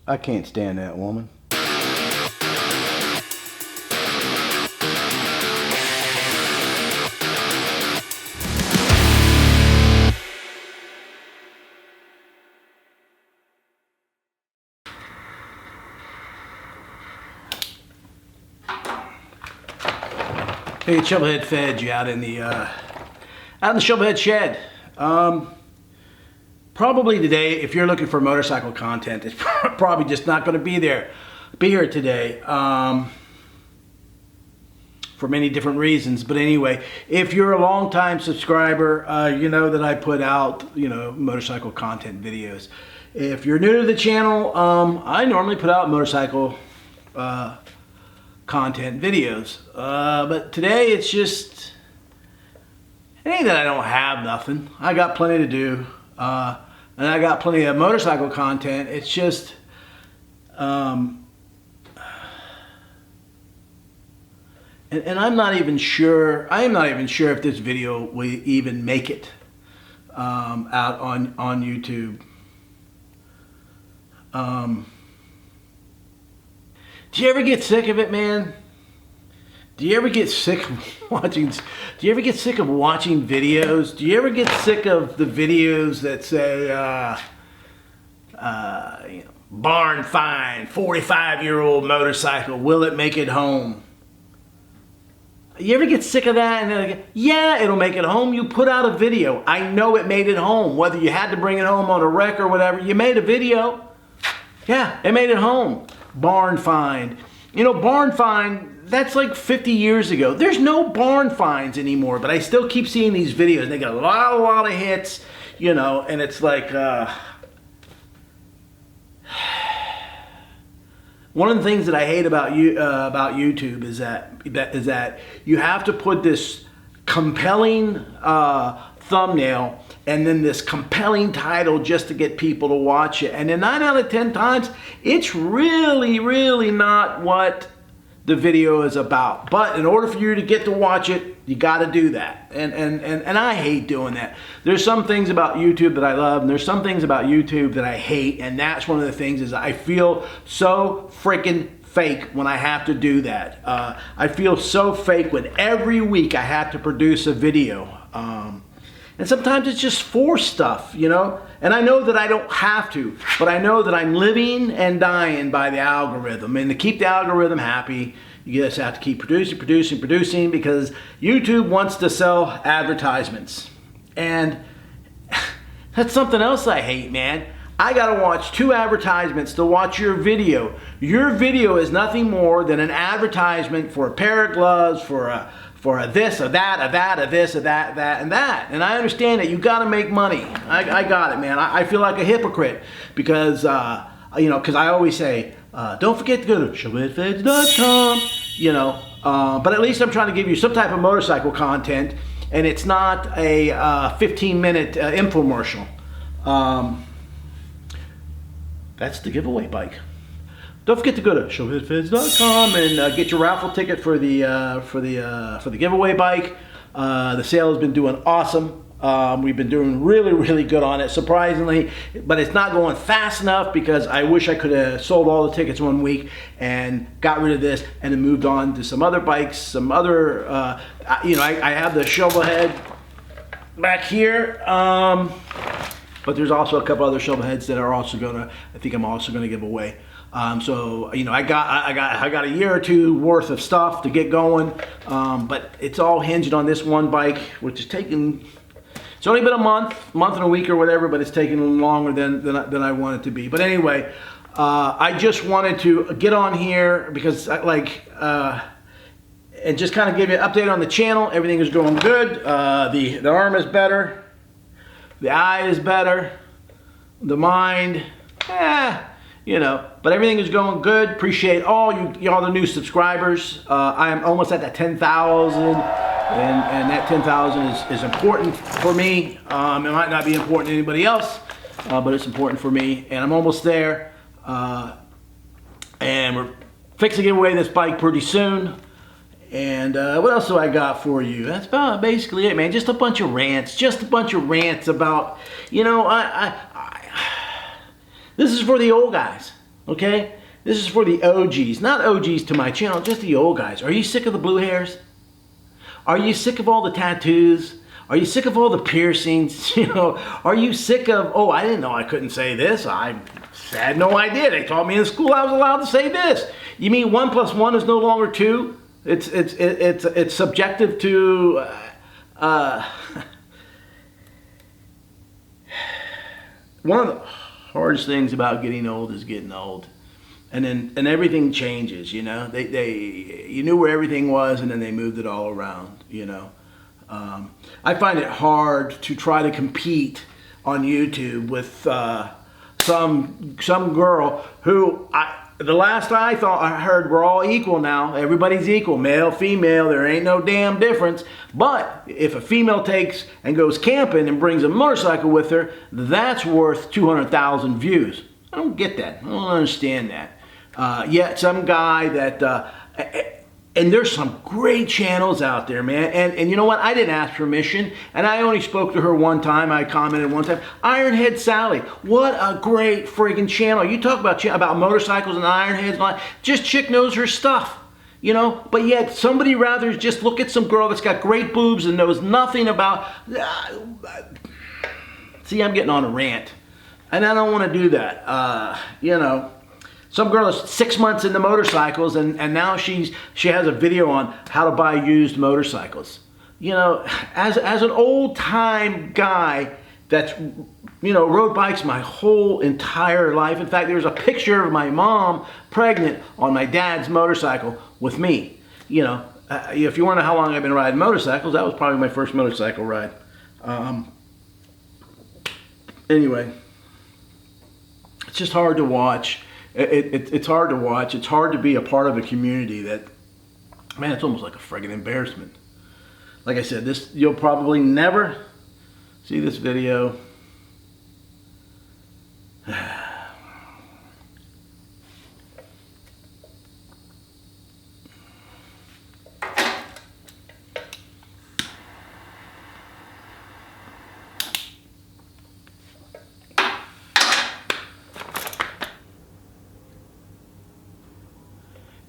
I can't stand that woman. Hey, SHOVELHEADFFEJ, you out in the Shovelhead shed. Probably today, if you're looking for motorcycle content, it's probably just not going to be here today, for many different reasons. But anyway, if you're a long-time subscriber, you know that I put out, motorcycle content videos. If you're new to the channel, I normally put out motorcycle content videos, but today it's just, it ain't that I don't have nothing. I got plenty to do, and I got plenty of motorcycle content. It's just, and I'm not even sure. I am not even sure if this video will even make it out on YouTube. Do you ever get sick of it, man? Do you ever get sick of watching? Do you ever get sick of watching videos? Do you ever get sick of the videos that say, barn find, 45-year-old motorcycle, will it make it home? You ever get sick of that? And they're like, yeah, it'll make it home. You put out a video. I know it made it home. Whether you had to bring it home on a wreck or whatever, you made a video. Yeah, it made it home. Barn find. Barn find, that's like 50 years ago. There's no barn finds anymore, but I still keep seeing these videos. They got a lot of hits, and it's like, one of the things that I hate about YouTube is that you have to put this compelling thumbnail and then this compelling title just to get people to watch it. And then 9 out of 10 times, it's really not what the video is about. But in order for you to get to watch it, you got to do that. And I hate doing that. There's some things about YouTube that I love, and there's some things about YouTube that I hate. And that's one of the things is I feel so freaking fake when I have to do that. I feel so fake when every week I have to produce a video. And sometimes it's just forced stuff, And I know that I don't have to, but I know that I'm living and dying by the algorithm. And to keep the algorithm happy, you just have to keep producing, because YouTube wants to sell advertisements. And that's something else I hate, man. I gotta watch 2 advertisements to watch your video. Your video is nothing more than an advertisement for a pair of gloves, for a this, a that, a this, a that, and that. And I understand that you gotta make money. I got it, man. I feel like a hypocrite because, because I always say, don't forget to go to SHOVELHEADFFEJ.com, but at least I'm trying to give you some type of motorcycle content, and it's not a 15-minute infomercial. That's the giveaway bike. Don't forget to go to SHOVELHEADFFEJ.com and get your raffle ticket for the giveaway bike. The sale has been doing awesome. We've been doing really good on it, surprisingly, but it's not going fast enough because I wish I could have sold all the tickets one week and got rid of this and then moved on to some other bikes, some other, I have the Shovelhead back here, but there's also a couple other Shovelheads that are also I'm also gonna give away. So I got a year or two worth of stuff to get going, but it's all hinged on this one bike, which is taking. It's only been a month and a week or whatever, but it's taking longer than I want it to be. But anyway, I just wanted to get on here because and just kind of give you an update on the channel. Everything is going good. The arm is better. The eye is better. The mind, but everything is going good. Appreciate all the new subscribers. I am almost at that 10,000, and that 10,000 is important for me. It might not be important to anybody else, but it's important for me, and I'm almost there. And we're fixing to give away this bike pretty soon. And what else do I got for you? That's about basically it, man. Just a bunch of rants. Just a bunch of rants about, this is for the old guys. Okay? This is for the OGs. Not OGs to my channel, just the old guys. Are you sick of the blue hairs? Are you sick of all the tattoos? Are you sick of all the piercings? You know, are you sick of, oh, I didn't know I couldn't say this. I had no idea. They taught me in school I was allowed to say this. You mean 1 + 1 is no longer 2? It's subjective to one of the hardest things about getting old is getting old. And everything changes, you know. You knew where everything was, and then they moved it all around, you know. I find it hard to try to compete on YouTube with some girl who the last I heard we're all equal now. Everybody's equal, male, female. There ain't no damn difference. But if a female takes and goes camping and brings a motorcycle with her, that's worth 200,000 views. I don't get that. I don't understand that. Yet some guy that, and there's some great channels out there, man. And you know what? I didn't ask permission, and I only spoke to her one time. I commented one time. Ironhead Sally, what a great friggin' channel. You talk about motorcycles and ironheads and all that. Just chick knows her stuff, you know. But yet somebody rather just look at some girl that's got great boobs and knows nothing about. See, I'm getting on a rant, and I don't want to do that. You know. Some girl is 6 months into motorcycles, and now she has a video on how to buy used motorcycles. You know, as an old time guy that's, you know, rode bikes my whole entire life. In fact, there's a picture of my mom pregnant on my dad's motorcycle with me. You know, if you want to know how long I've been riding motorcycles, that was probably my first motorcycle ride. Anyway, it's just hard to watch. It's hard to watch. It's hard to be a part of a community that, man, it's almost like a friggin' embarrassment. Like I said, you'll probably never see this video.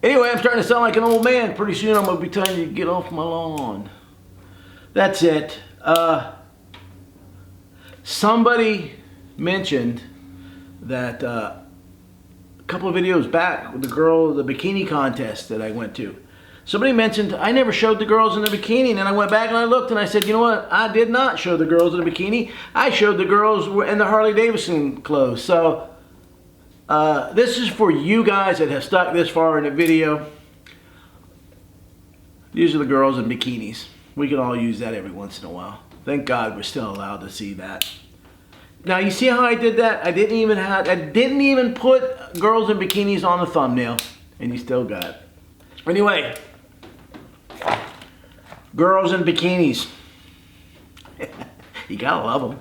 Anyway, I'm starting to sound like an old man. Pretty soon I'm going to be telling you to get off my lawn. That's it. Somebody mentioned that a couple of videos back with the girl, the bikini contest that I went to. Somebody mentioned I never showed the girls in the bikini, and then I went back and I looked and I said, you know what? I did not show the girls in the bikini. I showed the girls in the Harley-Davidson clothes. So this is for you guys that have stuck this far in the video. These are the girls in bikinis. We can all use that every once in a while. Thank God we're still allowed to see that. Now you see how I did that? I didn't even put girls in bikinis on the thumbnail, and you still got it. Anyway, girls in bikinis. You gotta love them.